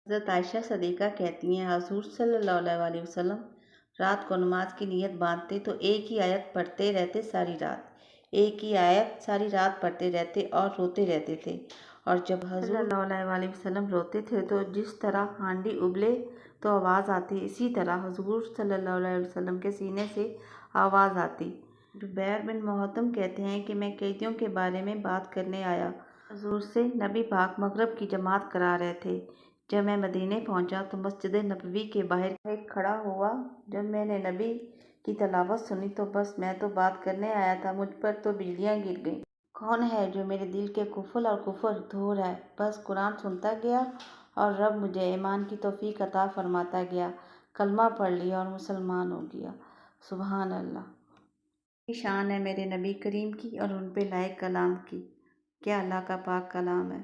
حضرت عائشہ صدیقہ کہتی ہیں حضور صلی اللہ علیہ وسلم رات کو نماز کی نیت باندھتے تو ایک ہی آیت پڑھتے رہتے ساری رات، ایک ہی آیت ساری رات پڑھتے رہتے اور روتے رہتے تھے۔ اور جب حضور صلی اللہ علیہ وسلم روتے تھے تو جس طرح ہانڈی ابلے تو آواز آتی، اسی طرح حضور صلی اللہ علیہ وسلم کے سینے سے آواز آتی۔ جبیر بن محطم کہتے ہیں کہ میں قیدیوں کے بارے میں بات کرنے آیا حضور سے، نبی پاک مغرب کی جماعت کرا رہے تھے۔ جب میں مدینے پہنچا تو مسجد نبوی کے باہر کھڑا ہوا۔ جب میں نے نبی کی تلاوت سنی تو بس میں تو بات کرنے آیا تھا، مجھ پر تو بجلیاں گر گئیں۔ کون ہے جو میرے دل کے قفل اور کفر دھو رہا ہے؟ بس قرآن سنتا گیا اور رب مجھے ایمان کی توفیق عطا فرماتا گیا، کلمہ پڑھ لیا اور مسلمان ہو گیا۔ سبحان اللہ! کی شان ہے میرے نبی کریم کی اور ان پہ لائق کلام کی، کیا اللہ کا پاک کلام ہے۔